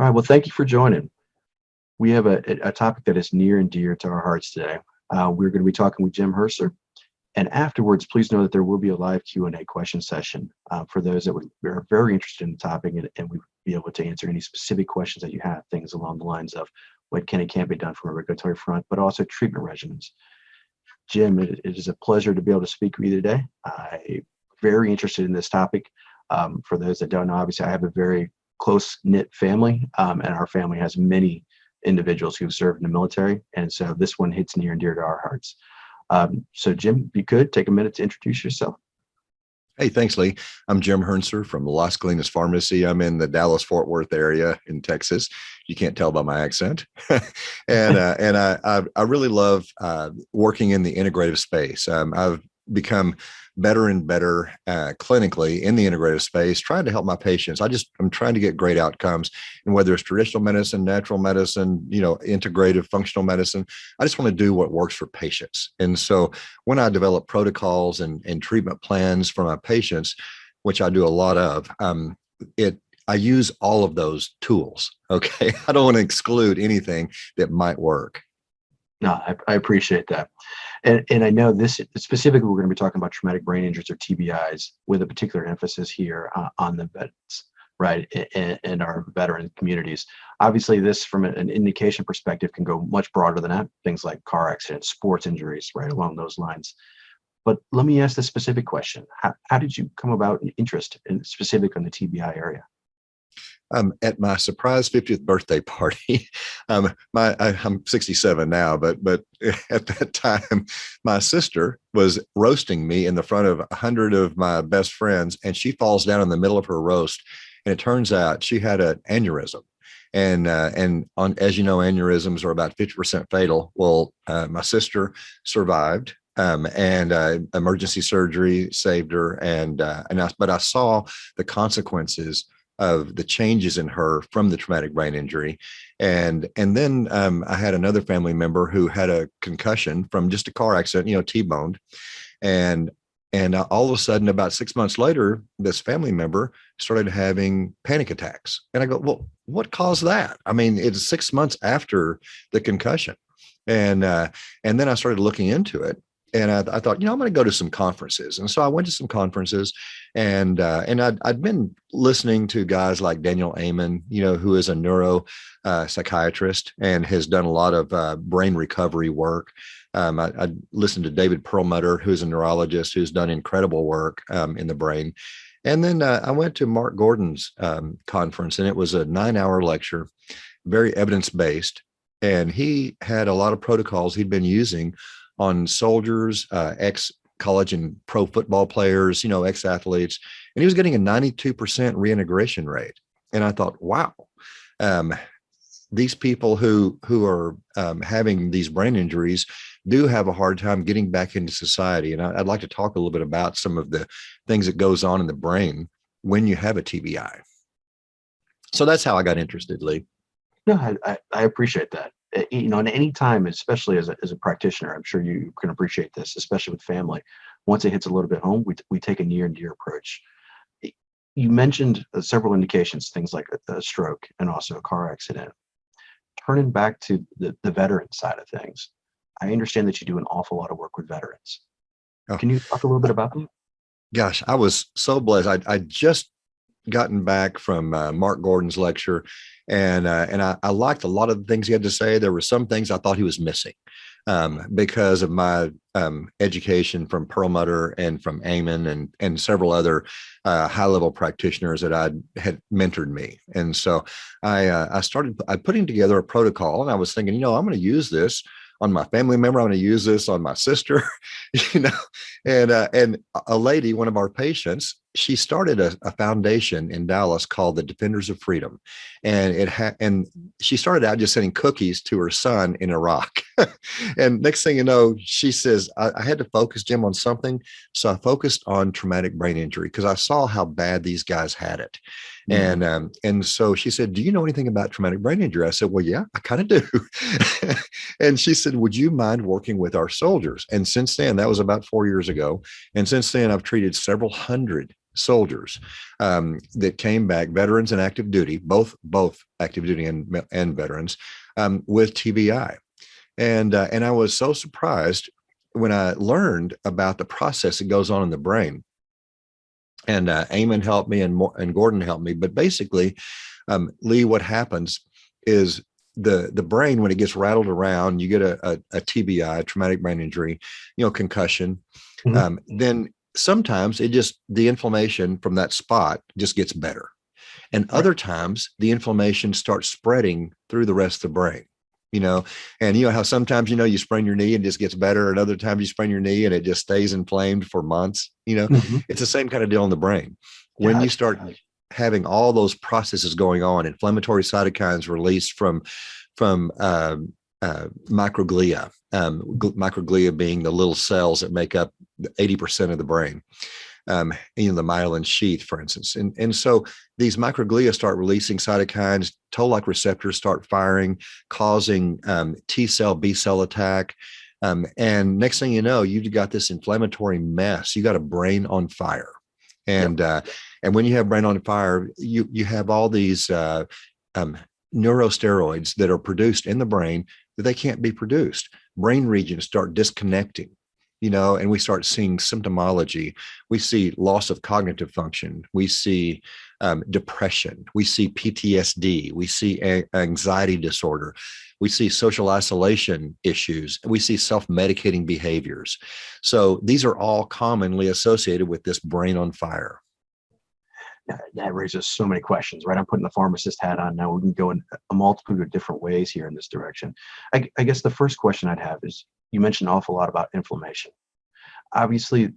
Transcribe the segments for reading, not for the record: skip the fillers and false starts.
All right. Well, thank you for joining. We have a topic that is near and dear to our hearts today. We're going to be talking with Jim Hrncir. And afterwards, please know that there will be a live Q&A question session for those that are very interested in the topic, and we'll be able to answer any specific questions that you have, things along the lines of what can and can't be done from a regulatory front, but also treatment regimens. Jim, it is a pleasure to be able to speak with you today. I'm very interested in this topic. For those that don't know, obviously, I have a very close-knit family, and our family has many individuals who've served in the military, and so this one hits near and dear to our hearts. So Jim, if you could take a minute to introduce yourself. Hey, thanks, Lee. I'm Jim Hrncir from Las Colinas Pharmacy. I'm in the Dallas-Fort Worth area in Texas. You can't tell by my accent. and I really love working in the integrative space. I've become better and better clinically in the integrative space, trying to help my patients. I'm trying to get great outcomes. And whether it's traditional medicine, natural medicine, integrative functional medicine, I just want to do what works for patients. And so when I develop protocols and treatment plans for my patients, which I do a lot of, I use all of those tools. Okay. I don't want to exclude anything that might work. No, I appreciate that. And I know this specifically, we're going to be talking about traumatic brain injuries or TBIs with a particular emphasis here on the vets, right, and our veteran communities. Obviously, this from an indication perspective can go much broader than that, things like car accidents, sports injuries, right, along those lines. But let me ask the specific question. How did you come about an interest in specific on the TBI area? At my surprise 50th birthday party, I'm 67 now, but at that time, my sister was roasting me in the front of 100 of my best friends, and she falls down in the middle of her roast, and it turns out she had an aneurysm. And as you know, aneurysms are about 50% fatal. Well, my sister survived. And emergency surgery saved her, but I saw the consequences of the changes in her from the traumatic brain injury. And then I had another family member who had a concussion from just a car accident, T-boned. And all of a sudden, about 6 months later, this family member started having panic attacks. And I go, well, what caused that? I mean, it's 6 months after the concussion. And then I started looking into it. And I thought, I'm going to go to some conferences. And so I went to some conferences, and I'd been listening to guys like Daniel Amen, who is a neuro psychiatrist and has done a lot of brain recovery work. I listened to David Perlmutter, who's a neurologist who's done incredible work in the brain. And then I went to Mark Gordon's conference, and it was a 9-hour lecture, very evidence-based. And he had a lot of protocols he'd been using on soldiers, ex-college and pro football players, ex-athletes, and he was getting a 92% reintegration rate. And I thought, wow, these people who are having these brain injuries do have a hard time getting back into society. And I'd like to talk a little bit about some of the things that goes on in the brain when you have a TBI. So that's how I got interested, Lee. No, I appreciate that. And any time, especially as a practitioner, I'm sure you can appreciate this, especially with family. Once it hits a little bit home, we take a near and dear approach. You mentioned several indications, things like a stroke and also a car accident. Turning back to the veteran side of things, I understand that you do an awful lot of work with veterans. Oh, can you talk a little bit about them? Gosh, I was so blessed. I just gotten back from Mark Gordon's lecture, and I liked a lot of the things he had to say. There were some things I thought he was missing because of my education from Perlmutter and from Amen and several other high-level practitioners that had mentored me. And so I started putting together a protocol, and I was thinking, I'm going to use this on my family member. I'm going to use this on my sister, and a lady, one of our patients, she started a foundation in Dallas called the Defenders of Freedom. And she started out just sending cookies to her son in Iraq. And next thing you know, she says, I had to focus, Jim, on something. So I focused on traumatic brain injury because I saw how bad these guys had it. Mm-hmm. And so she said, do you know anything about traumatic brain injury? I said, well, yeah, I kind of do. And she said, would you mind working with our soldiers? And since then, that was about 4 years ago. And since then, I've treated several hundred soldiers that came back, veterans and active duty, both active duty and veterans, with TBI. And I was so surprised when I learned about the process that goes on in the brain. And Eamon helped me, and Gordon helped me. But basically, Lee, what happens is the brain, when it gets rattled around, you get a TBI, traumatic brain injury, concussion. Then sometimes the inflammation from that spot just gets better. And other times the inflammation starts spreading through the rest of the brain. And how sometimes, you sprain your knee and it just gets better. And other times you sprain your knee and it just stays inflamed for months. It's the same kind of deal in the brain. When you start having all those processes going on, inflammatory cytokines released from microglia, microglia being the little cells that make up 80% of the brain, the myelin sheath, for instance. And so these microglia start releasing cytokines, toll-like receptors start firing, causing T cell, B cell attack. And next thing you know, you've got this inflammatory mess. You got a brain on fire. And when you have brain on fire, you have all these neurosteroids that are produced in the brain that they can't be produced. Brain regions start disconnecting, and we start seeing symptomology. We see loss of cognitive function. We see depression. We see PTSD. We see anxiety disorder. We see social isolation issues. We see self-medicating behaviors. So these are all commonly associated with this brain on fire. That raises so many questions, right? I'm putting the pharmacist hat on now. We can go in a multitude of different ways here in this direction. I guess the first question I'd have is, you mentioned an awful lot about inflammation. Obviously,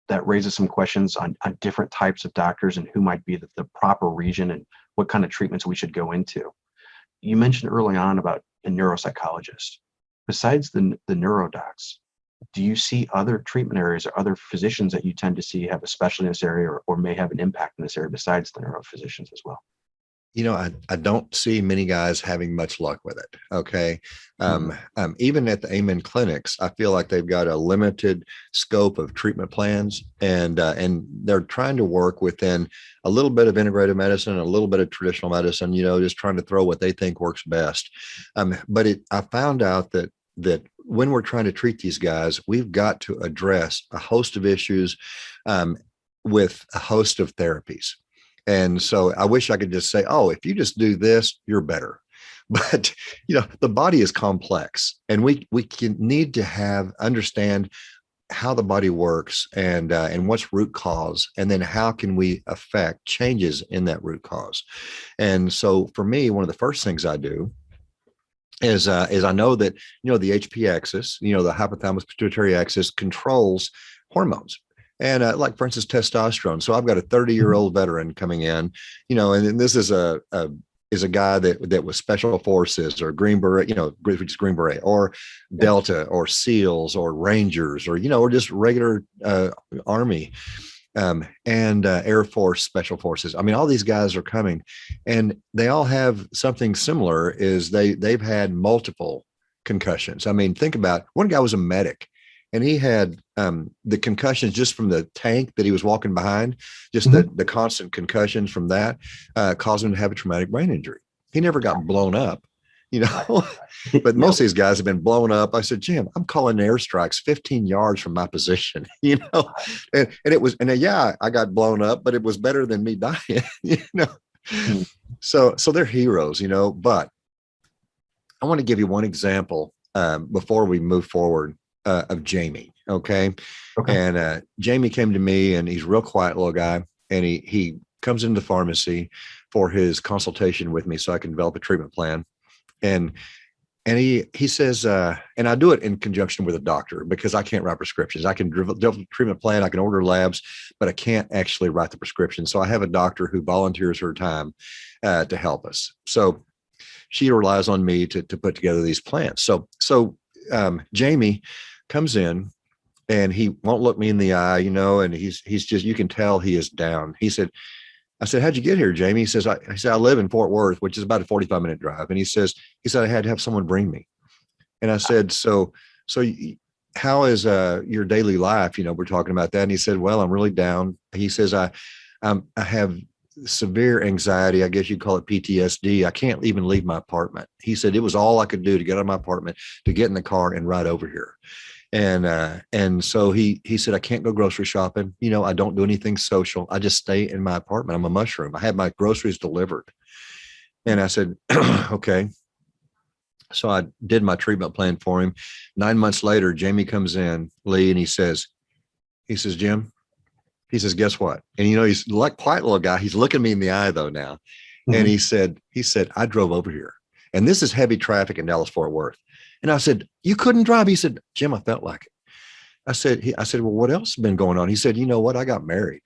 that raises some questions on different types of doctors and who might be the proper region and what kind of treatments we should go into. You mentioned early on about a neuropsychologist. Besides the neurodocs, do you see other treatment areas or other physicians that you tend to see have a specialty in this area or may have an impact in this area besides the neurophysicians as well? I don't see many guys having much luck with it. Okay. Even at the Amen clinics, I feel like they've got a limited scope of treatment plans, and they're trying to work within a little bit of integrative medicine, a little bit of traditional medicine, just trying to throw what they think works best. But I found out that when we're trying to treat these guys, we've got to address a host of issues with a host of therapies. And so I wish I could just say, oh, if you just do this, you're better. But, the body is complex, and we need to understand how the body works and what's root cause, and then how can we affect changes in that root cause. And so for me, one of the first things I do is I know that, the HP axis, the hypothalamus pituitary axis controls hormones. And like, for instance, testosterone. So I've got a 30-year-old veteran coming in, and this is a guy that was special forces or Green Beret, which is Green Beret, or Delta or SEALs or Rangers, or just regular Army and Air Force Special Forces. I mean, all these guys are coming, and they all have something similar. Is they've had multiple concussions. I mean, think about it. One guy was a medic, and he had the concussions just from the tank that he was walking behind, just the constant concussions from that caused him to have a traumatic brain injury. He never got blown up, but most of these guys have been blown up. I said, Jim, I'm calling airstrikes 15 yards from my position, and it was, I got blown up, but it was better than me dying, So they're heroes, but I want to give you one example before we move forward. Of Jamie. Okay. And Jamie came to me, and he's a real quiet little guy. And he comes into the pharmacy for his consultation with me so I can develop a treatment plan. And he says, and I do it in conjunction with a doctor because I can't write prescriptions. I can develop a treatment plan, I can order labs, but I can't actually write the prescription. So I have a doctor who volunteers her time to help us. So she relies on me to put together these plans. So Jamie comes in, and he won't look me in the eye, and he's just, you can tell he is down. I said, how'd you get here, Jamie? He said, I live in Fort Worth, which is about a 45-minute drive. And he said, I had to have someone bring me. And I said, so how is your daily life? We're talking about that. And he said, well, I'm really down. He says, I have severe anxiety. I guess you'd call it PTSD. I can't even leave my apartment. He said it was all I could do to get out of my apartment, to get in the car and ride over here. And so he said, I can't go grocery shopping. I don't do anything social. I just stay in my apartment. I'm a mushroom. I have my groceries delivered. And I said, okay. So I did my treatment plan for him. 9 months later, Jamie comes in, Lee, and he says, Jim, he says, guess what? And he's like quiet little guy. He's looking me in the eye though now. Mm-hmm. And he said, I drove over here. And this is heavy traffic in Dallas Fort Worth. And I said, you couldn't drive? He said, Jim, I felt like it. I said, well, what else has been going on? He said, you know what? I got married.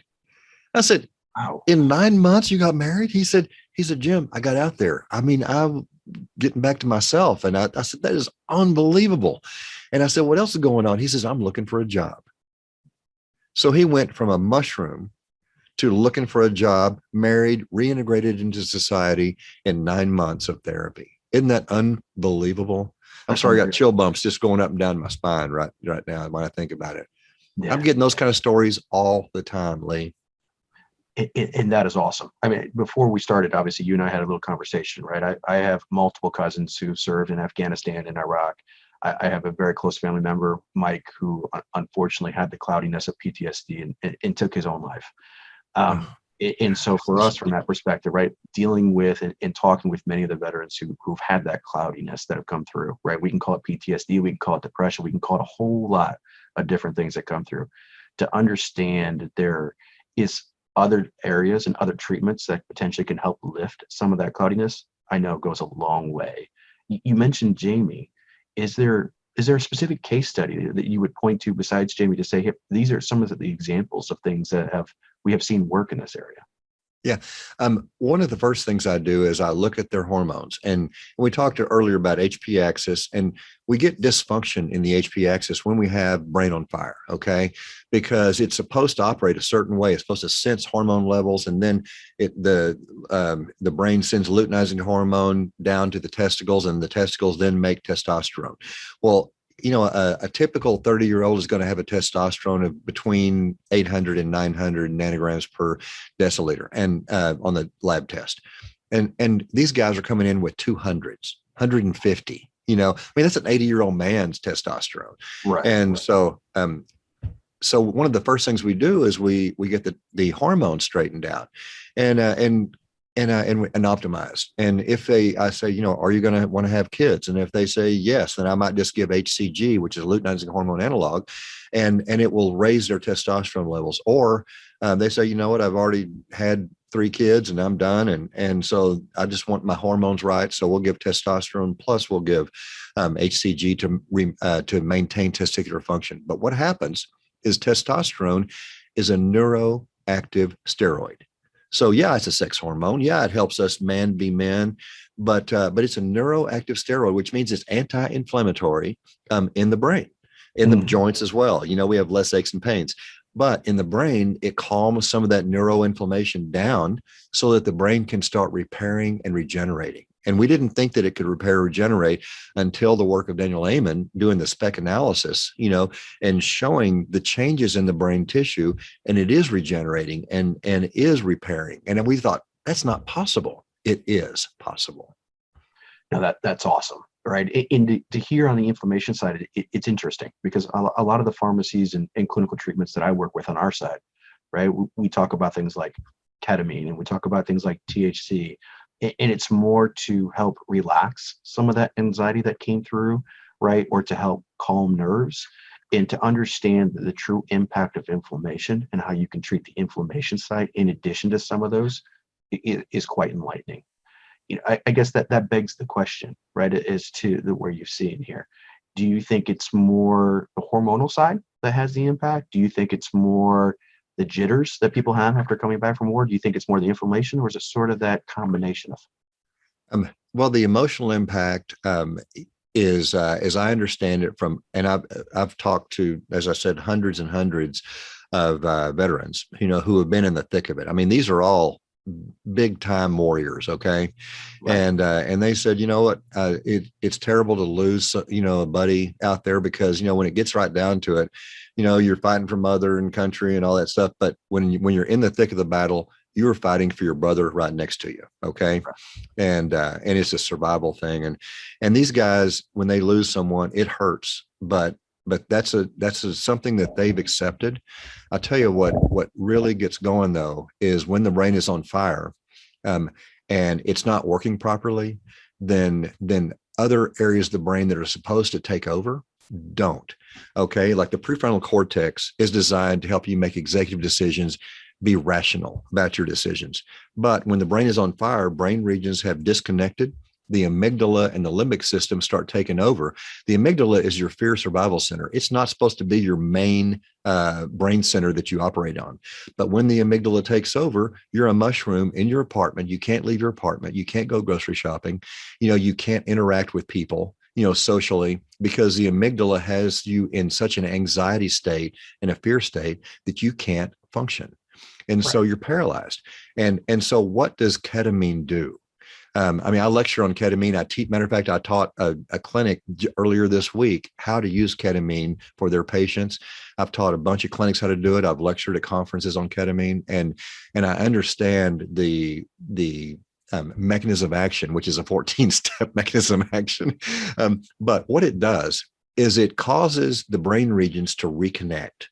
I said, wow. In 9 months you got married? He said, Jim, I got out there. I mean, I'm getting back to myself. And I said, that is unbelievable. And I said, what else is going on? He says, I'm looking for a job. So he went from a mushroom to looking for a job, married, reintegrated into society in 9 months of therapy. Isn't that unbelievable? I'm sorry, I got chill bumps just going up and down my spine right now when I think about it. Yeah. I'm getting those kind of stories all the time, Lee. And that is awesome. I mean, before we started, obviously, you and I had a little conversation, right? I have multiple cousins who served in Afghanistan and Iraq. I have a very close family member, Mike, who unfortunately had the cloudiness of PTSD and took his own life. And so for us, from that perspective, right, dealing with and talking with many of the veterans who've had that cloudiness that have come through, right? We can call it PTSD, we can call it depression, we can call it a whole lot of different things that come through. To understand that there is other areas and other treatments that potentially can help lift some of that cloudiness, I know goes a long way. You mentioned Jamie. Is there a specific case study that you would point to besides Jamie to say, hey, these are some of the examples of things that we have seen work in this area? Yeah. One of the first things I do is I look at their hormones. And we talked earlier about HP axis, and we get dysfunction in the HP axis when we have brain on fire. Okay. Because it's supposed to operate a certain way. It's supposed to sense hormone levels. And then the brain sends luteinizing hormone down to the testicles, and the testicles then make testosterone. Well, a typical 30-year-old is going to have a testosterone of between 800 and 900 nanograms per deciliter, and on the lab test. And these guys are coming in with 200s, 150. I mean, that's an 80-year-old man's testosterone. Right. And so one of the first things we do is we get the hormones straightened out and optimized. And if I say, are you going to want to have kids? And if they say yes, then I might just give HCG, which is a luteinizing hormone analog, and it will raise their testosterone levels. Or they say, you know what, I've already had 3 kids and I'm done. And so I just want my hormones right. So we'll give testosterone plus we'll give HCG to maintain testicular function. But what happens is testosterone is a neuroactive steroid. So yeah, it's a sex hormone. Yeah, it helps us men be men, but it's a neuroactive steroid, which means it's anti-inflammatory in the brain, in the joints as well. We have less aches and pains, but in the brain, it calms some of that neuroinflammation down so that the brain can start repairing and regenerating. And we didn't think that it could repair or regenerate until the work of Daniel Amen doing the spec analysis, and showing the changes in the brain tissue, and it is regenerating and is repairing. And we thought that's not possible. It is possible. Now that's awesome, right? And to hear on the inflammation side, it's interesting because a lot of the pharmacies and clinical treatments that I work with on our side, right? We talk about things like ketamine and we talk about things like THC. And it's more to help relax some of that anxiety that came through, right? Or to help calm nerves and to understand the true impact of inflammation and how you can treat the inflammation side in addition to some of those is quite enlightening. I guess that begs the question, right? As to where you see it here. Do you think it's more the hormonal side that has the impact? Do you think it's more the jitters that people have after coming back from war? Do you think it's more the inflammation, or is it sort of that combination of? Well, the emotional impact is, as I understand it and I've talked to, as I said, hundreds and hundreds of veterans, who have been in the thick of it. I mean, these are all big time warriors. Okay. Right. And they said, you know what, it's terrible to lose, a buddy out there, because, when it gets right down to it, you're fighting for mother and country and all that stuff. But when you're in the thick of the battle, you are fighting for your brother right next to you. Okay. Right. And it's a survival thing. And these guys, when they lose someone, it hurts, but that's something that they've accepted. I'll tell you what really gets going though is when the brain is on fire, um, and it's not working properly, then other areas of the brain that are supposed to take over don't. Okay, like the prefrontal cortex is designed to help you make executive decisions, be rational about your decisions. But when the brain is on fire, brain regions have disconnected. The amygdala and the limbic system start taking over. The amygdala is your fear survival center. It's not supposed to be your main brain center that you operate on. But when the amygdala takes over, you're a mushroom in your apartment. You can't leave your apartment. You can't go grocery shopping. You can't interact with people, socially, because the amygdala has you in such an anxiety state and a fear state that you can't function. And Right. so you're paralyzed. And so what does ketamine do? I lecture on ketamine. Matter of fact, I taught a clinic earlier this week how to use ketamine for their patients. I've taught a bunch of clinics how to do it. I've lectured at conferences on ketamine, and I understand the mechanism of action, which is a 14-step mechanism of action. But what it does is it causes the brain regions to reconnect.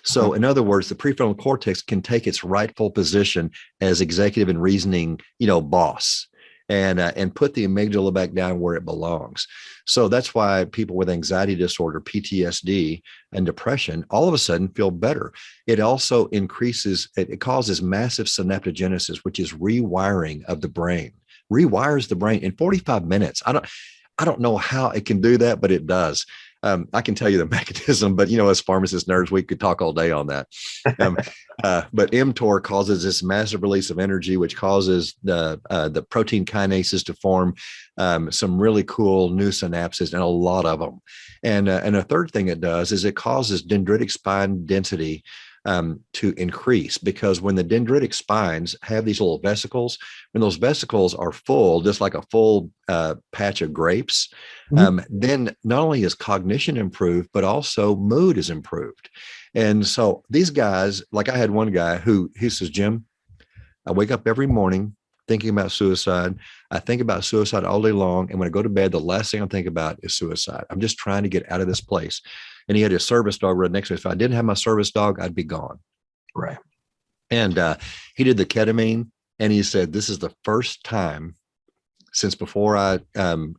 So, in other words, the prefrontal cortex can take its rightful position as executive and reasoning, boss, and put the amygdala back down where it belongs. So that's why people with anxiety disorder, PTSD, and depression all of a sudden feel better. It also it causes massive synaptogenesis, which is rewiring of the brain, rewires the brain in 45 minutes. I don't know how it can do that, but it does. I can tell you the mechanism, but as pharmacist nerds, we could talk all day on that. But mTOR causes this massive release of energy, which causes the protein kinases to form some really cool new synapses, and a lot of them. And a third thing it does is it causes dendritic spine density to increase, because when the dendritic spines have these little vesicles, when those vesicles are full, just like a full patch of grapes, then not only is cognition improved, but also mood is improved. And so these guys, like I had one guy he says, Jim, I wake up every morning thinking about suicide. I think about suicide all day long. And when I go to bed, the last thing I think about is suicide. I'm just trying to get out of this place. And he had his service dog right next to him. If I didn't have my service dog, I'd be gone. Right. And he did the ketamine, and he said, this is the first time since before I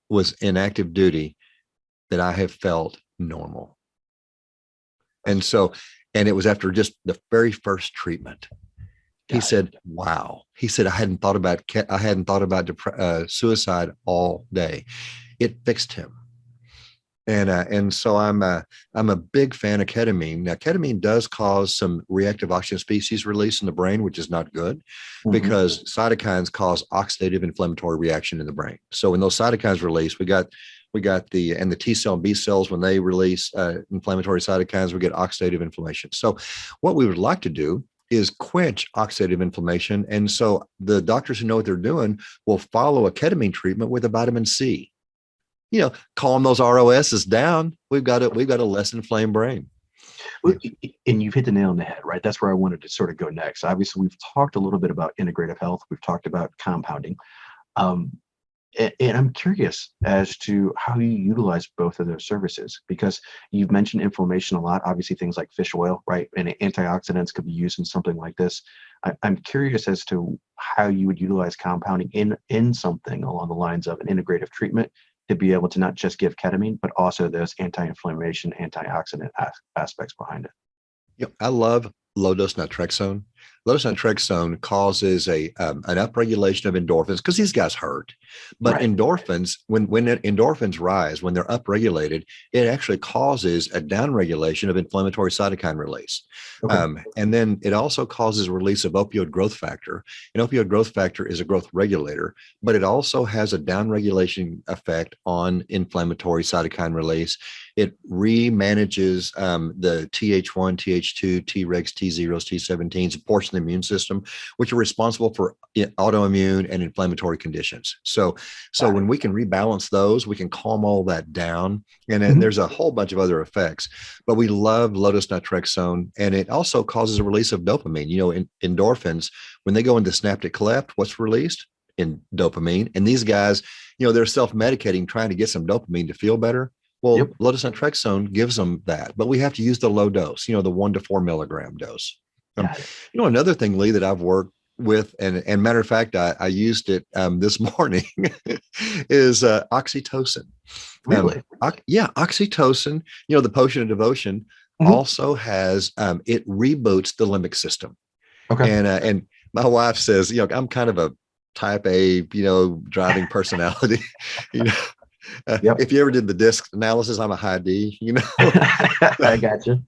was in active duty that I have felt normal. And it was after just the very first treatment. He said, wow. He said, I hadn't thought about suicide all day. It fixed him. And so I'm a big fan of ketamine. Now, ketamine does cause some reactive oxygen species release in the brain, which is not good, because cytokines cause oxidative inflammatory reaction in the brain. So when those cytokines release, we got the T cell and B cells, when they release inflammatory cytokines, we get oxidative inflammation. So what we would like to do is quench oxidative inflammation. And so the doctors who know what they're doing will follow a ketamine treatment with a vitamin C. Calm those ROSs down. We've got a less inflamed brain. Well, and you've hit the nail on the head, right? That's where I wanted to sort of go next. Obviously, we've talked a little bit about integrative health. We've talked about compounding. And I'm curious as to how you utilize both of those services, because you've mentioned inflammation a lot. Obviously, things like fish oil, right? And antioxidants could be used in something like this. I'm curious as to how you would utilize compounding in something along the lines of an integrative treatment to be able to not just give ketamine, but also those anti-inflammation, antioxidant aspects behind it. I love low-dose naltrexone. Low-dose naltrexone causes an upregulation of endorphins, because these guys hurt. But Right. endorphins, when endorphins rise, when they're upregulated, it actually causes a downregulation of inflammatory cytokine release. Okay. And then it also causes release of opioid growth factor. And opioid growth factor is a growth regulator, but it also has a downregulation effect on inflammatory cytokine release. It remanages the Th1, Th2, Tregs, T0s, T17s, portion of the immune system, which are responsible for autoimmune and inflammatory conditions. So when we can rebalance those, we can calm all that down. And then there's a whole bunch of other effects. But we love lotus naltrexone, and it also causes a release of dopamine. In endorphins, when they go into synaptic cleft, what's released? In dopamine. And these guys, they're self-medicating, trying to get some dopamine to feel better. Well, lotus naltrexone gives them that, but we have to use the low dose, the 1 to 4 milligram dose. Another thing, Lee, that I've worked with, and matter of fact, I used it this morning, is oxytocin. Really? Oxytocin, the potion of devotion also has, it reboots the limbic system. Okay. And my wife says, I'm kind of a type A, driving personality, If you ever did the disc analysis, I'm a high D, I got you.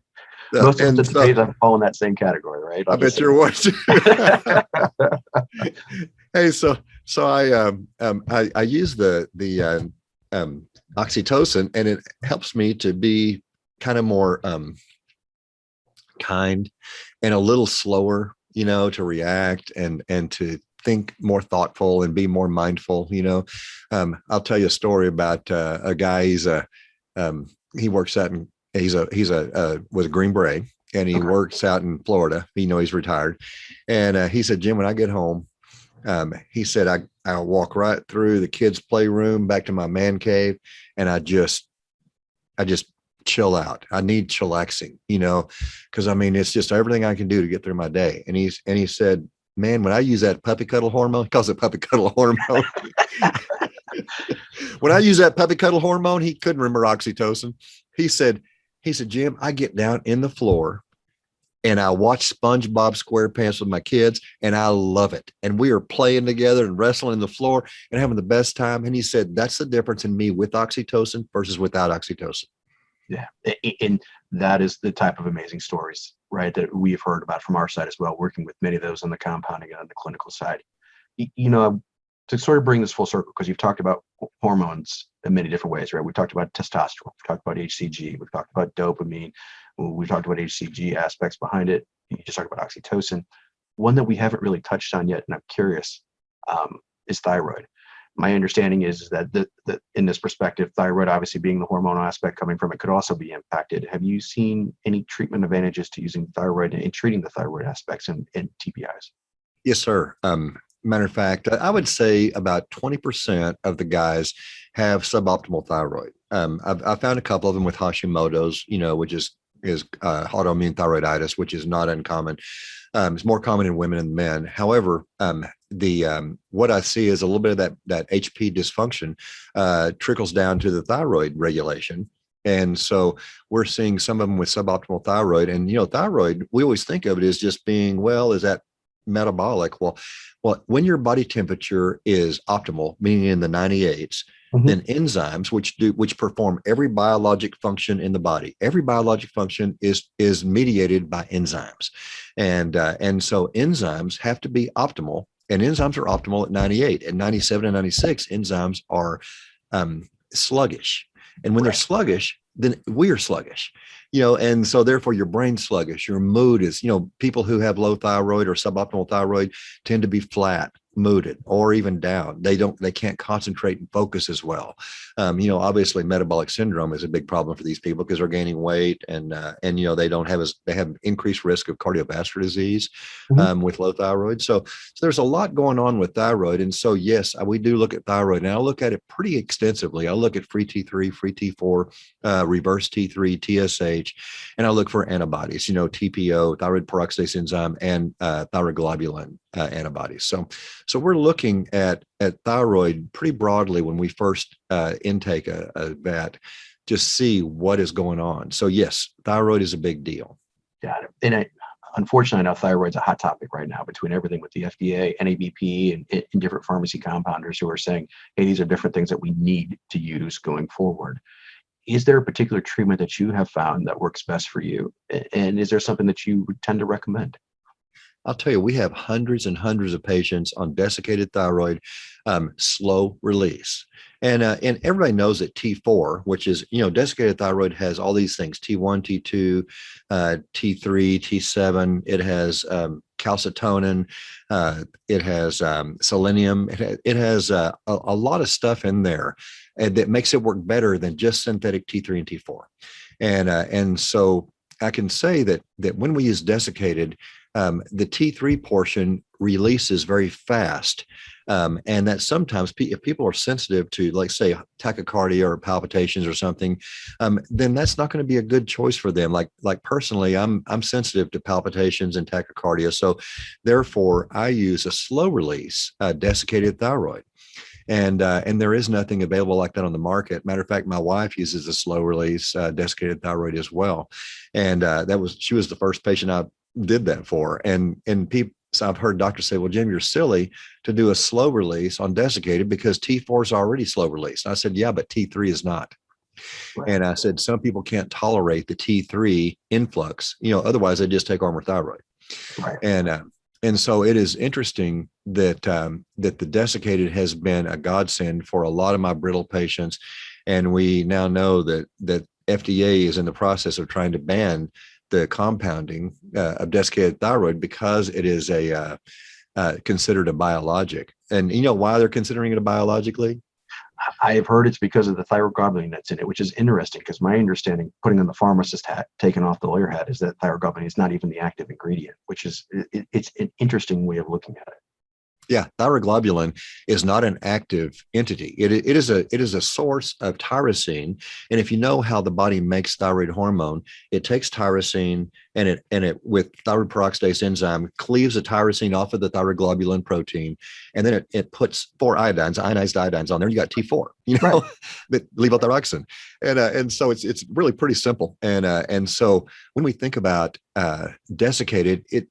Most of the days I'm falling that same category, right? I bet you're watching. Hey, so I use the oxytocin, and it helps me to be kind of more kind and a little slower, to react and to think more thoughtful and be more mindful. I'll tell you a story about a guy. He works out in, was a Green Beret, and he works out in Florida. He's retired. And he said, Jim, when I get home, he said, I'll walk right through the kids' playroom back to my man cave, and I just chill out. I need chillaxing, because it's just everything I can do to get through my day. And he said, man, when I use that puppy cuddle hormone, he calls it puppy cuddle hormone. When I use that puppy cuddle hormone, he couldn't remember oxytocin. He said, Jim, I get down in the floor and I watch SpongeBob SquarePants with my kids, and I love it. And we are playing together and wrestling in the floor and having the best time. And he said, that's the difference in me with oxytocin versus without oxytocin. Yeah. And that is the type of amazing stories, right, that we've heard about from our side as well, working with many of those on the compounding and on the clinical side. To sort of bring this full circle, because you've talked about hormones in many different ways, right? We've talked about testosterone, we've talked about HCG, we've talked about dopamine, we've talked about HCG aspects behind it. You just talked about oxytocin. One that we haven't really touched on yet, and I'm curious, is thyroid. My understanding is that in this perspective, thyroid, obviously being the hormonal aspect coming from it, could also be impacted. Have you seen any treatment advantages to using thyroid and treating the thyroid aspects in TBIs? Yes, sir. Matter of fact, I would say about 20% of the guys have suboptimal thyroid. I've found a couple of them with Hashimoto's, which is autoimmune thyroiditis, which is not uncommon. It's more common in women and men. However, what I see is a little bit of that HP dysfunction trickles down to the thyroid regulation. And so we're seeing some of them with suboptimal thyroid. And, thyroid, we always think of it as just being, well, is that metabolic? Well, when your body temperature is optimal, meaning in the 98s, then enzymes, which perform every biologic function in the body, every biologic function is mediated by enzymes, and so enzymes have to be optimal, and enzymes are optimal at 98, at 97 and 96. Enzymes are sluggish, and when they're sluggish, then we are sluggish. And so therefore your brain's sluggish, your mood is, people who have low thyroid or suboptimal thyroid tend to be flat, mooded, or even down. They can't concentrate and focus as well. Obviously metabolic syndrome is a big problem for these people because they're gaining weight and they have increased risk of cardiovascular disease with low thyroid. So there's a lot going on with thyroid. And so, yes, we do look at thyroid, and I look at it pretty extensively. I look at free T3, free T4, reverse T3, TSH, and I look for antibodies, TPO, thyroid peroxidase enzyme, and thyroglobulin antibodies. So we're looking at thyroid pretty broadly when we first intake a vat, just see what is going on. So yes, thyroid is a big deal. Got it. And unfortunately, I know thyroid's a hot topic right now between everything with the FDA, NABP, and different pharmacy compounders who are saying, hey, these are different things that we need to use going forward. Is there a particular treatment that you have found that works best for you? And is there something that you would tend to recommend? I'll tell you, we have hundreds and hundreds of patients on desiccated thyroid, slow release. And everybody knows that T4, which is, desiccated thyroid has all these things, T1, T2, T3, T7. It has calcitonin. It has selenium. It has a lot of stuff in there that makes it work better than just synthetic T3 and T4. And so I can say that when we use desiccated, the T3 portion releases very fast. And that sometimes if people are sensitive to, like, say, tachycardia or palpitations or something, then that's not going to be a good choice for them. Like personally, I'm sensitive to palpitations and tachycardia. So therefore, I use a slow release desiccated thyroid. And there is nothing available like that on the market. Matter of fact, my wife uses a slow release desiccated thyroid as well. And she was the first patient I did that for. And people, so I've heard doctors say, well, Jim, you're silly to do a slow release on desiccated because T4 is already slow release. And I said, yeah, but T3 is not. Right. And I said, some people can't tolerate the T3 influx, otherwise they just take Armour thyroid. Right. And so it is interesting that the desiccated has been a godsend for a lot of my brittle patients. And we now know that FDA is in the process of trying to ban the compounding of desiccated thyroid because it is considered a biologic. And you know why they're considering it a biologically? I have heard it's because of the thyroglobulin that's in it, which is interesting because my understanding, putting on the pharmacist hat, taking off the lawyer hat, is that thyroglobulin is not even the active ingredient, which is it's an interesting way of looking at it. Yeah, thyroglobulin is not an active entity. It is a source of tyrosine, and if you know how the body makes thyroid hormone, it takes tyrosine and it with thyroid peroxidase enzyme cleaves the tyrosine off of the thyroglobulin protein, and then it puts 4 iodines, ionized iodines on there. You got T4, right, that levothyroxine, and so it's really pretty simple. And so when we think about desiccated, it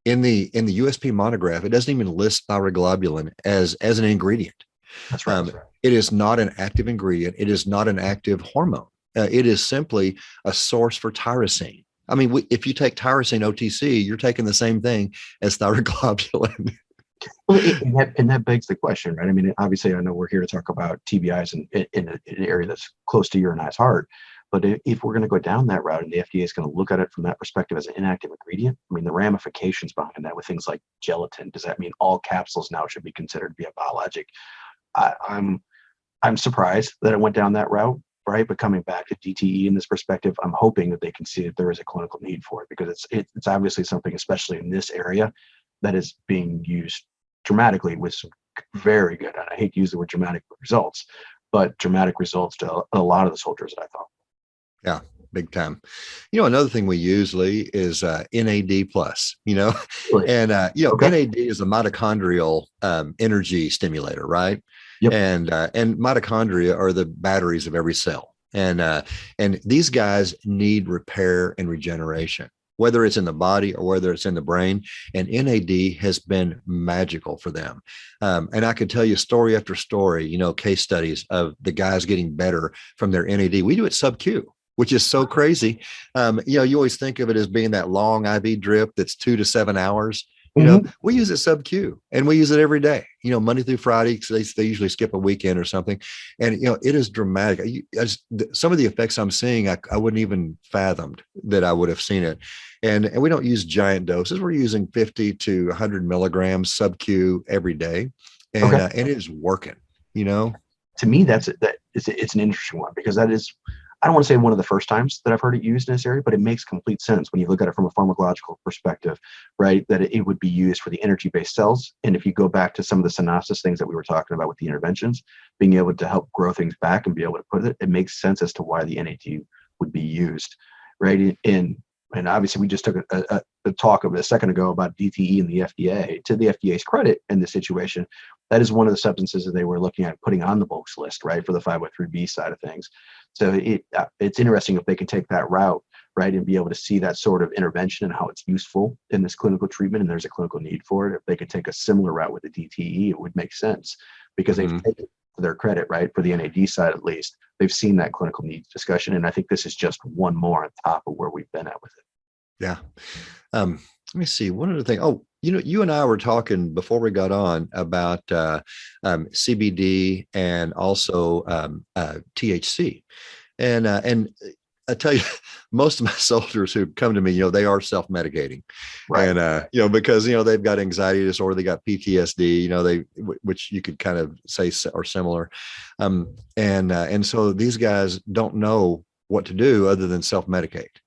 in the USP monograph, it doesn't even list thyroglobulin as an ingredient. That's right. That's right. It is not an active ingredient. It is not an active hormone. It is simply a source for tyrosine. I mean, if you take tyrosine OTC, you're taking the same thing as thyroglobulin. Well, and that begs the question, right? I mean, obviously, I know we're here to talk about TBIs in an area that's close to your and I's heart. But if we're going to go down that route and the FDA is going to look at it from that perspective as an inactive ingredient, I mean, the ramifications behind that with things like gelatin, does that mean all capsules now should be considered to be a biologic? I'm surprised that it went down that route, right? But coming back to DTE in this perspective, I'm hoping that they can see that there is a clinical need for it because it's obviously something, especially in this area, that is being used dramatically with some very good, and I hate to use the word dramatic results, but dramatic results to a lot of the soldiers that I thought. Yeah, big time. Another thing we use, Lee, is NAD plus, Really? and, Okay. NAD is a mitochondrial energy stimulator, right? Yep. And mitochondria are the batteries of every cell. And these guys need repair and regeneration, whether it's in the body or whether it's in the brain. And NAD has been magical for them. And I could tell you story after story, case studies of the guys getting better from their NAD. We do it sub-Q, which is so crazy. You always think of it as being that long IV drip that's 2 to 7 hours. We use it sub-Q and we use it every day, Monday through Friday, because they usually skip a weekend or something. And, it is dramatic. Some of the effects I'm seeing, I wouldn't even fathomed that I would have seen it. And we don't use giant doses. We're using 50 to 100 milligrams sub-Q every day. And, and it is working, To me, it's an interesting one because that is, I don't want to say one of the first times that I've heard it used in this area, but it makes complete sense when you look at it from a pharmacological perspective, right? That it would be used for the energy-based cells. And if you go back to some of the synopsis things that we were talking about with the interventions, being able to help grow things back and be able to put it makes sense as to why the NAD would be used, right? And obviously, we just took a talk of a second ago about DTE and the FDA. To the FDA's credit in this situation, that is one of the substances that they were looking at putting on the bulks list, right, for the 503B side of things. So it's interesting if they can take that route, right, and be able to see that sort of intervention and how it's useful in this clinical treatment, and there's a clinical need for it. If they could take a similar route with the DTE, it would make sense because they've taken, to their credit, right, for the NAD side at least, they've seen that clinical needs discussion, and I think this is just one more on top of where we've been at with it. Yeah. let me see. One other thing. Oh, you and I were talking before we got on about CBD and also THC. And I tell you, most of my soldiers who come to me, they are self-medicating, Right. and because they've got anxiety disorder, they got PTSD, which you could kind of say are similar, and so these guys don't know what to do other than self-medicate.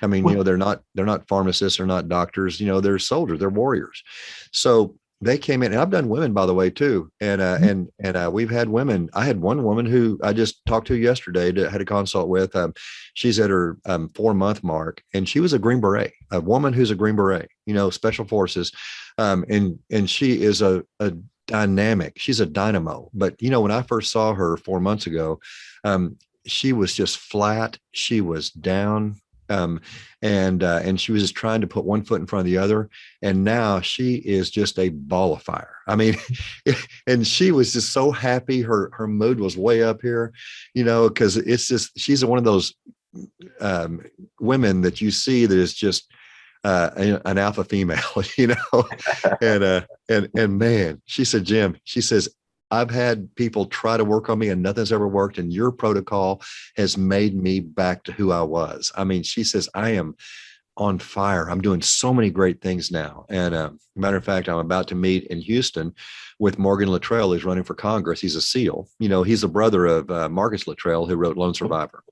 I mean, Well, they're not pharmacists, they're not doctors, they're soldiers, they're warriors. So they came in, and I've done women, by the way, too. And we've had women. I had one woman who I just talked to yesterday, had a consult with. She's at her 4-month mark, and she was a Green Beret, a woman who's a Green Beret, Special Forces, and she is a dynamic. She's a dynamo. But when I first saw her 4 months ago, she was just flat. She was down. And she was just trying to put one foot in front of the other, and now she is just a ball of fire. I mean, and she was just so happy. Her mood was way up here, because it's just, she's one of those women that you see that is just an alpha female, and man, she said, Jim, she says, I've had people try to work on me and nothing's ever worked. And your protocol has made me back to who I was. I mean, she says, I am on fire. I'm doing so many great things now. And matter of fact, I'm about to meet in Houston with Morgan Luttrell, who's running for Congress. He's a SEAL. He's a brother of Marcus Luttrell, who wrote Lone Survivor,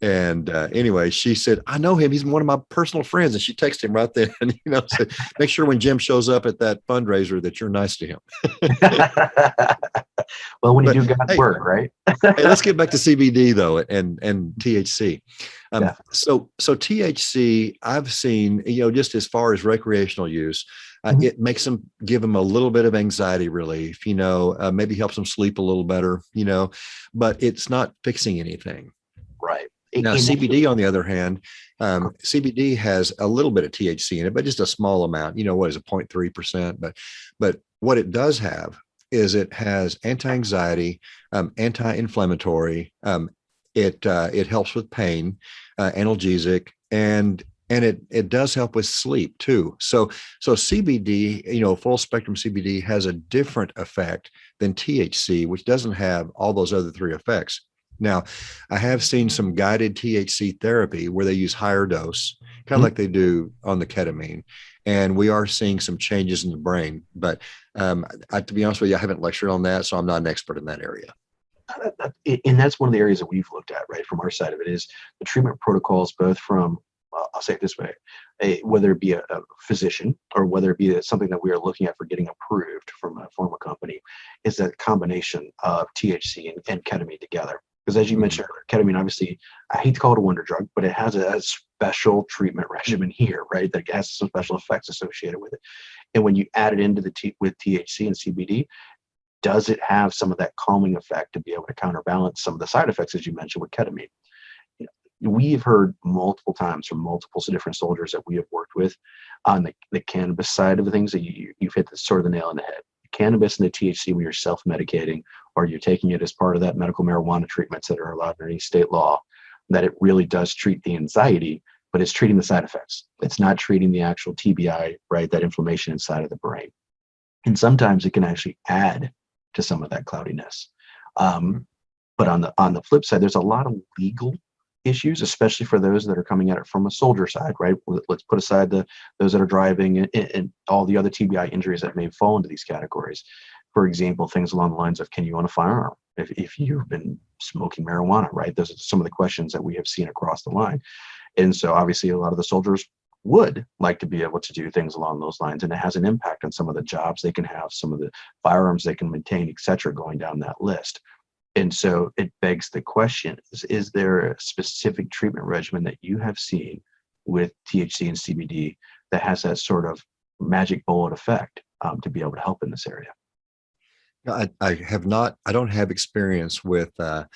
and anyway, she said, I know him. He's one of my personal friends. And she texted him right then, said, make sure when Jim shows up at that fundraiser that you're nice to him. Well, when you But do God's hey, work, right? hey, let's get back to CBD though, and THC. Yeah. So THC, I've seen, just as far as recreational use, Mhm. it makes them, give them a little bit of anxiety relief, maybe helps them sleep a little better, but it's not fixing anything. Right. Now, And CBD, on the other hand, CBD has a little bit of THC in it, but just a small amount. What is it, 0.3%? But what it does have is it has anti-anxiety, anti-inflammatory. It helps with pain, analgesic, and it does help with sleep too. So CBD, full spectrum CBD has a different effect than THC, which doesn't have all those other three effects. Now, I have seen some guided THC therapy where they use higher dose, kind of like they do on the ketamine. And we are seeing some changes in the brain. But to be honest with you, I haven't lectured on that, so I'm not an expert in that area. and that's one of the areas that we've looked at, right, from our side of it, is the treatment protocols, both from, I'll say it this way, whether it be a physician or whether it be something that we are looking at for getting approved from a pharma company, is that combination of THC and ketamine together. Because as you mentioned earlier, ketamine, obviously, I hate to call it a wonder drug, but it has a special treatment regimen here, right? That has some special effects associated with it. And when you add it into with THC and CBD, does it have some of that calming effect to be able to counterbalance some of the side effects, as you mentioned, with ketamine? We've heard multiple times from multiple different soldiers that we have worked with on the cannabis side of the things, that you've hit sort of the nail on the head. Cannabis and the THC, when you're self-medicating or you're taking it as part of that medical marijuana treatments that are allowed under any state law, that it really does treat the anxiety, but it's treating the side effects. It's not treating the actual TBI, right? That inflammation inside of the brain. And sometimes it can actually add to some of that cloudiness. But on the flip side, there's a lot of legal issues, especially for those that are coming at it from a soldier side, right? Let's put aside those that are driving and all the other TBI injuries that may fall into these categories. For example, things along the lines of, can you own a firearm if you've been smoking marijuana, right? Those are some of the questions that we have seen across the line. And so obviously a lot of the soldiers would like to be able to do things along those lines, and it has an impact on some of the jobs they can have, some of the firearms they can maintain, et cetera, going down that list. And so it begs the question, is there a specific treatment regimen that you have seen with THC and CBD that has that sort of magic bullet effect to be able to help in this area? I have not. I don't have experience with the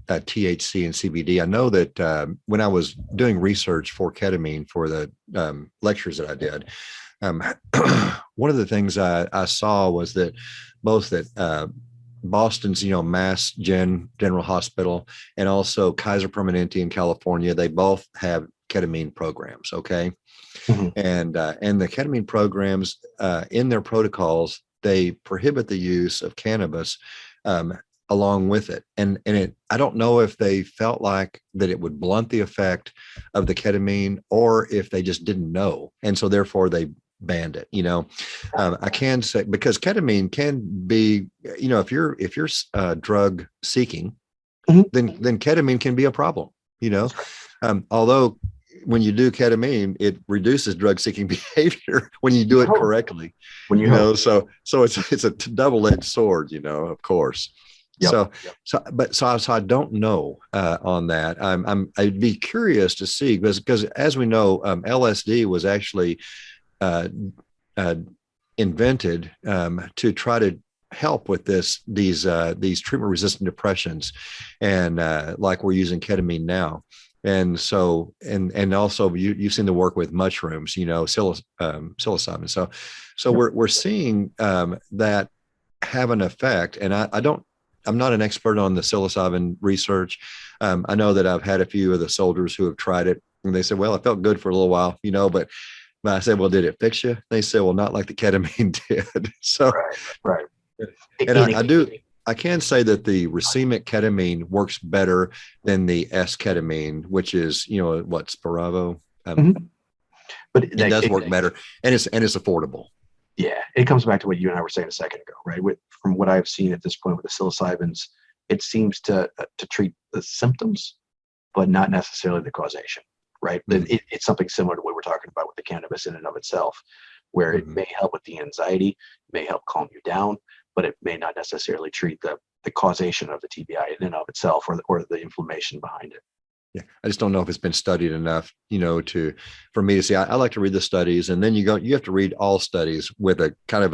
THC and CBD. I know that when I was doing research for ketamine for the lectures that I did, one of the things I saw was that both that Boston's, Mass General Hospital, and also Kaiser Permanente in California, they both have ketamine programs. Okay. Mhm. And the ketamine programs in their protocols, they prohibit the use of cannabis along with it. And I don't know if they felt like that it would blunt the effect of the ketamine, or if they just didn't know. And so therefore they banned it. I can say, because ketamine can be, if you're drug seeking, Mhm. then ketamine can be a problem, That's right. although when you do ketamine, it reduces drug seeking behavior when you do it Oh, correctly, when you hope. so it's a double-edged sword, of course. Yep. So, Yep. so I don't know on that. I'd be curious to see, because as we know, LSD was actually uh, uh, invented to try to help with these treatment resistant depressions, and like we're using ketamine now. And so, and also you've seen the work with mushrooms, psilocybin. So Yep. we're seeing that have an effect. And I'm not an expert on the psilocybin research. I know that I've had a few of the soldiers who have tried it, and they said, well, it felt good for a little while, but I said, well, did it fix you? They said, well, not like the ketamine did. So, Right. Right. and And I can say that the racemic ketamine works better than the S-ketamine, which is, what's Spravo. Mhm. But It does work better, and it's affordable. yeah, it comes back to what you and I were saying a second ago, right? From what I've seen at this point with the psilocybins, it seems to treat the symptoms, but not necessarily the causation, right? Mhm. It's something similar to what we're talking about with the cannabis in and of itself, where it Mhm. may help with the anxiety, may help calm you down, but it may not necessarily treat the causation of the TBI in and of itself, or the inflammation behind it. Yeah, I just don't know if it's been studied enough, for me to see. I like to read the studies, and then you have to read all studies with a kind of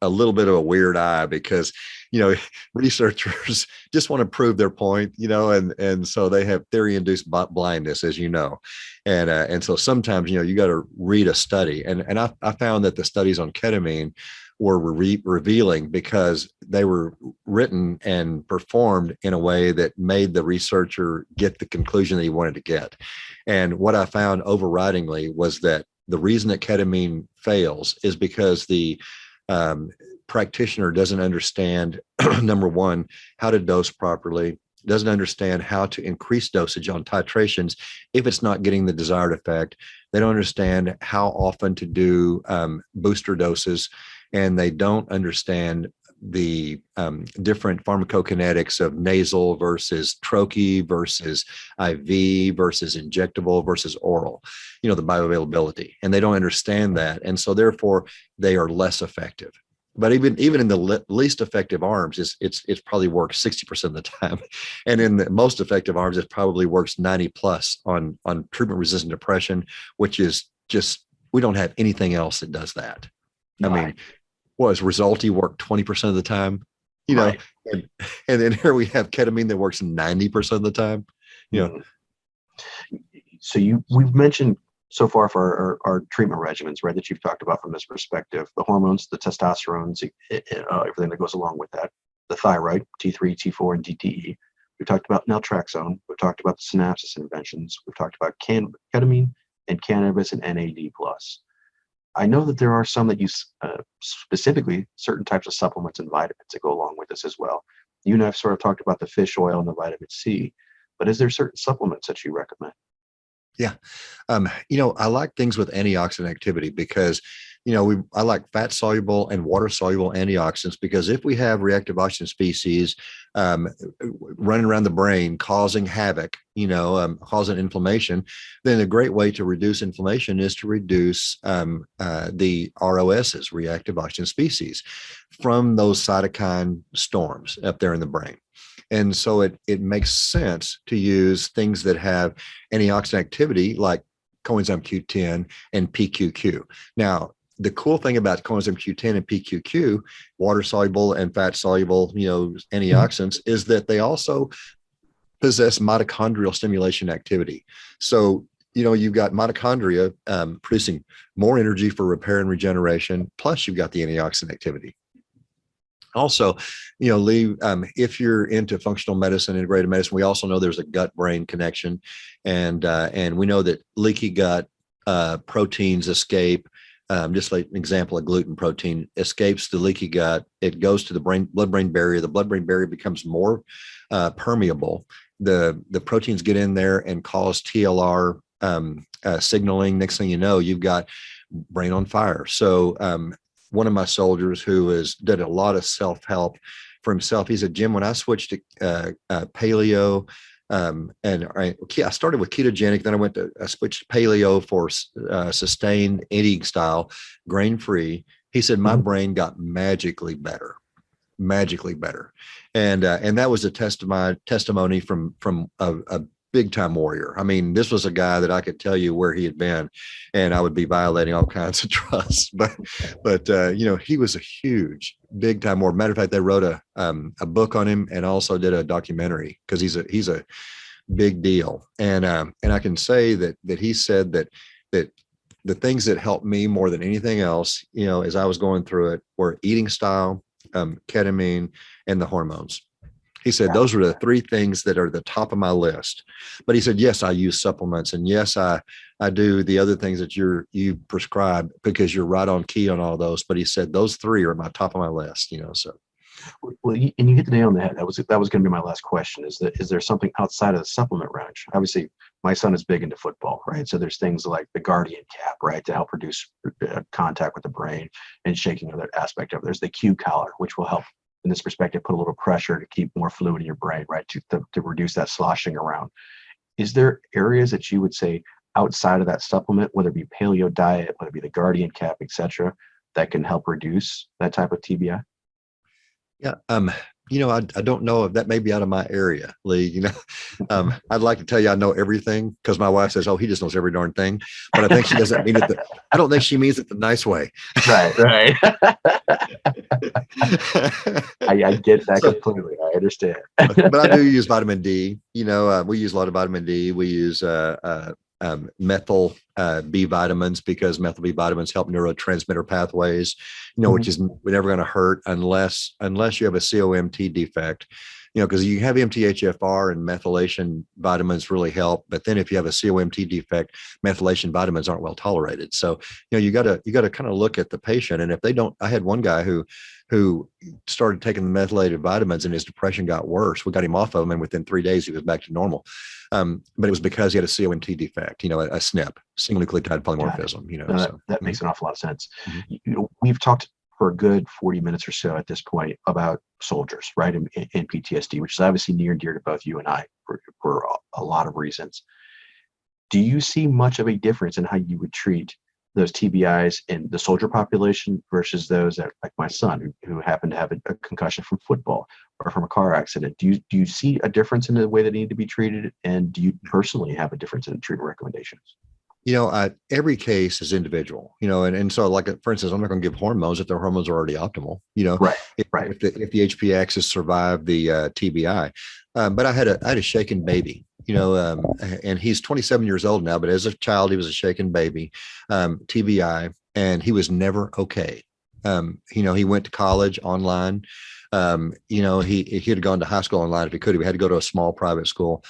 a little bit of a weird eye, because, researchers just want to prove their point, and so they have theory induced blindness, as you know. And so sometimes, you got to read a study. And I found that the studies on ketamine were revealing, because they were written and performed in a way that made the researcher get the conclusion that he wanted to get. And what I found overridingly was that the reason that ketamine fails is because the practitioner doesn't understand, number one, how to dose properly, doesn't understand how to increase dosage on titrations if it's not getting the desired effect. They don't understand how often to do booster doses, and they don't understand the different pharmacokinetics of nasal versus troche versus IV versus injectable versus oral, the bioavailability. And they don't understand that. And so therefore they are less effective. But even in the least effective arms, it's probably works 60% of the time. And in the most effective arms, it probably works 90 plus on treatment resistant depression, which is just, we don't have anything else that does that. I mean, was Resulti work 20% of the time, Right. and then here we have ketamine that works 90% of the time, Mhm. So we've mentioned so far for our treatment regimens, right, that you've talked about from this perspective, the hormones, the testosterones, everything that goes along with that, the thyroid, T3, T4, and DTE. We've talked about naltrexone. We've talked about the synapses interventions. We've talked about ketamine and cannabis and NAD plus. I know that there are some that use specifically certain types of supplements and vitamins that go along with this as well. You and I have sort of talked about the fish oil and the vitamin C, but is there certain supplements that you recommend? Yeah. I like things with antioxidant activity, because, I like fat soluble and water soluble antioxidants, because if we have reactive oxygen species um, running around the brain causing havoc, causing inflammation, then a great way to reduce inflammation is to reduce the ROSs, reactive oxygen species, from those cytokine storms up there in the brain. And so it makes sense to use things that have antioxidant activity, like coenzyme Q10 and PQQ. Now, the cool thing about coenzyme Q10 and PQQ, water soluble and fat soluble, antioxidants, is that they also possess mitochondrial stimulation activity. So, you've got mitochondria producing more energy for repair and regeneration, plus you've got the antioxidant activity. Also, Lee, if you're into functional medicine, integrated medicine, we also know there's a gut-brain connection, and we know that leaky gut proteins escape. Just like an example, a gluten protein escapes the leaky gut. It goes to the blood-brain barrier. The blood-brain barrier becomes more permeable. The proteins get in there and cause TLR signaling. Next thing you know, you've got brain on fire. So one of my soldiers who did a lot of self-help for himself, he said, Jim, when I switched to paleo, and I started with ketogenic, then I switched to paleo for sustained eating style, grain-free. He said, my brain got magically better. And that was a testimony from a big time warrior. I mean, this was a guy that I could tell you where he had been, and I would be violating all kinds of trust. But he was a huge, big time warrior. Matter of fact, they wrote a book on him and also did a documentary because he's a big deal. And I can say that he said that the things that helped me more than anything else, as I was going through it, were eating style, ketamine, and the hormones. He said, those are the three things that are the top of my list. But he said, yes, I use supplements. And yes, I do the other things that you prescribe because you're right on key on all those. But he said, those three are my top of my list, so. Well, and you hit the nail on the head. That was going to be my last question. Is there something outside of the supplement range? Obviously, my son is big into football, right? So there's things like the Guardian cap, right, to help reduce contact with the brain and shaking other aspect of it. There's the Q collar, which will help in this perspective put a little pressure to keep more fluid in your brain, right, to reduce that sloshing around. Is there areas that you would say outside of that supplement, whether it be paleo diet, whether it be the Guardian cap, etc., that can help reduce that type of TBI? Yeah. I don't know if that may be out of my area, Lee. I'd like to tell you I know everything because my wife says, "Oh, he just knows every darn thing," but I think she doesn't mean it. I don't think she means it the nice way. Right. I get that completely. I understand. But I do use vitamin D. We use a lot of vitamin D. We use methyl B vitamins because methyl B vitamins help neurotransmitter pathways, which is never going to hurt unless you have a COMT defect, because you have MTHFR and methylation vitamins really help. But then if you have a COMT defect, methylation vitamins aren't well tolerated. So, you got to kind of look at the patient. And if they don't, I had one guy who started taking the methylated vitamins and his depression got worse. We got him off of them, and within 3 days he was back to normal. But it was because he had a COMT defect, a SNP, single nucleotide polymorphism. That makes an awful lot of sense. Mm-hmm. We've talked for a good 40 minutes or so at this point about soldiers, right, and PTSD, which is obviously near and dear to both you and I for a lot of reasons. Do you see much of a difference in how you would treat those TBIs in the soldier population versus those that, like my son, who happened to have a concussion from football or from a car accident? Do you see a difference in the way that they need to be treated? And do you personally have a difference in treatment recommendations? Every case is individual, and so, like, for instance, I'm not going to give hormones if their hormones are already optimal, right. If the HP axis survived the TBI. But I had a shaken baby, and he's 27 years old now, but as a child, he was a shaken baby, TBI, and he was never okay. He went to college online. He had gone to high school online if he could. He had to go to a small private school.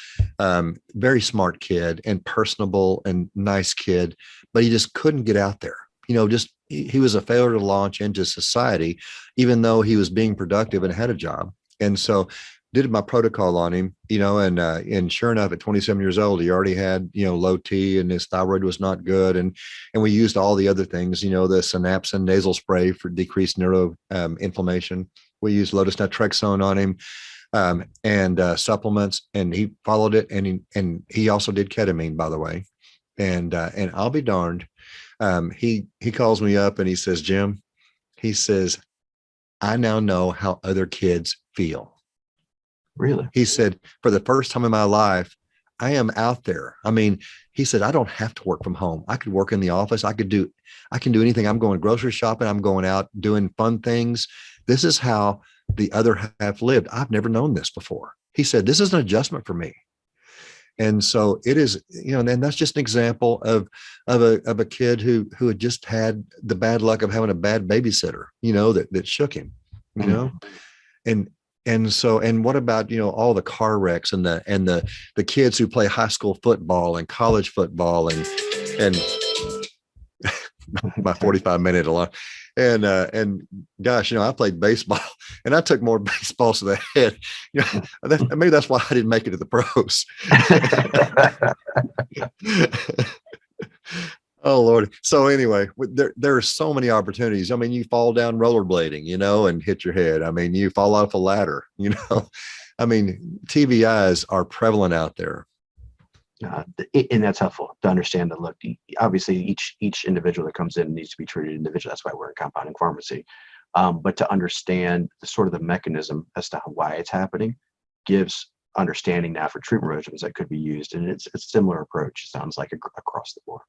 Very smart kid and personable and nice kid, but he just couldn't get out there. He was a failure to launch into society, even though he was being productive and had a job. And so did my protocol on him, and sure enough, at 27 years old, he already had, low T, and his thyroid was not good. And we used all the other things, the synapsin nasal spray for decreased neuro inflammation. We used lotus naltrexone on him, and supplements, and he followed it. And he also did ketamine, by the way. And I'll be darned. He calls me up and he says, Jim, he says, I now know how other kids feel. Really? He said, for the first time in my life, I am out there. I mean, he said, I don't have to work from home. I could work in the office. I can do anything. I'm going grocery shopping. I'm going out doing fun things. This is how the other half lived. I've never known this before. He said, this is an adjustment for me. And so it is, and that's just an example of a kid who had just had the bad luck of having a bad babysitter, that shook him. you know? And and what about, all the car wrecks and the kids who play high school football and college football and my 45-minute alarm. And gosh, I played baseball and I took more baseballs to the head. Maybe that's why I didn't make it to the pros. Oh Lord. So anyway, there are so many opportunities. I mean, you fall down rollerblading, and hit your head. I mean, you fall off a ladder, I mean, TBIs are prevalent out there. And that's helpful to understand that, look, obviously each individual that comes in needs to be treated individually. That's why we're in compounding pharmacy. But to understand the mechanism as to why it's happening gives understanding now for treatment regimens that could be used. And it's a similar approach, it sounds like, across the board.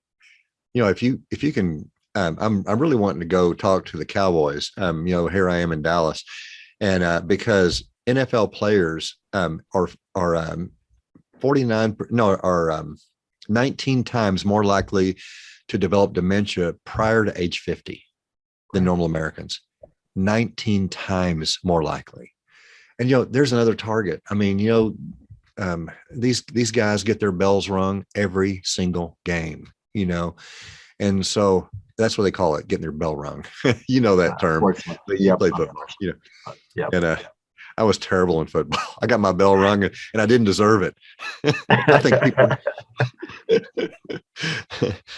If you can, I'm really wanting to go talk to the Cowboys. Here I am in Dallas, and because NFL players are 19 times more likely to develop dementia prior to age 50 than normal Americans. 19 times more likely. And there's another target. I mean, these guys get their bells rung every single game. And so that's what they call it, getting their bell rung. That term. You play football. And I was terrible in football. I got my bell rung and I didn't deserve it. I think people.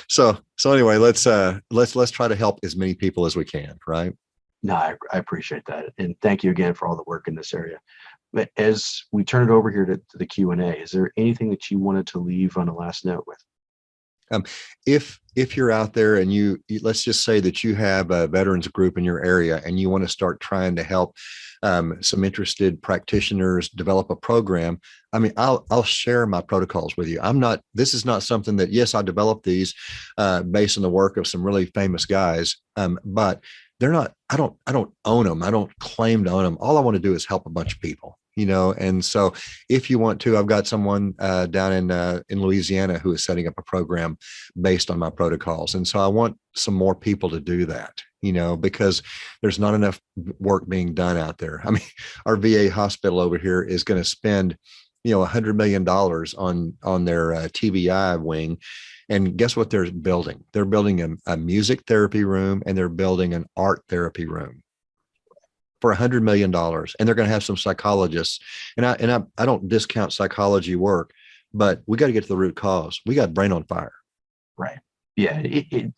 So anyway, let's try to help as many people as we can, right? No, I appreciate that, and thank you again for all the work in this area. But as we turn it over here to the Q&A, is there anything that you wanted to leave on a last note with? If you're out there and you let's just say that you have a veterans group in your area and you want to start trying to help some interested practitioners develop a program, I mean, I'll share my protocols with you. This is not something that, yes, I developed these based on the work of some really famous guys, but they're not, I don't own them. I don't claim to own them. All I want to do is help a bunch of people. And so if you want to, I've got someone down in Louisiana who is setting up a program based on my protocols. And so I want some more people to do that, because there's not enough work being done out there. I mean, our VA hospital over here is going to spend, $100 million on their TBI wing. And guess what they're building? They're building a music therapy room and they're building an art therapy room for $100 million. And they're going to have some psychologists. And I don't discount psychology work, but we got to get to the root cause. We got brain on fire. Right. Yeah.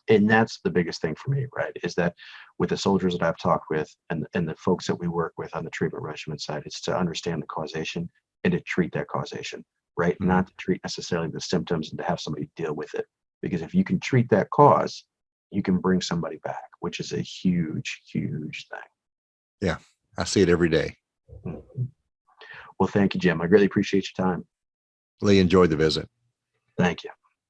And that's the biggest thing for me, right? Is that with the soldiers that I've talked with and the folks that we work with on the treatment regimen side, it's to understand the causation and to treat that causation, right? Mm-hmm. Not to treat necessarily the symptoms and to have somebody deal with it. Because if you can treat that cause, you can bring somebody back, which is a huge, huge thing. Yeah, I see it every day. Mm-hmm. Well, thank you, Jim. I really appreciate your time. Lee, enjoyed the visit. Thank you.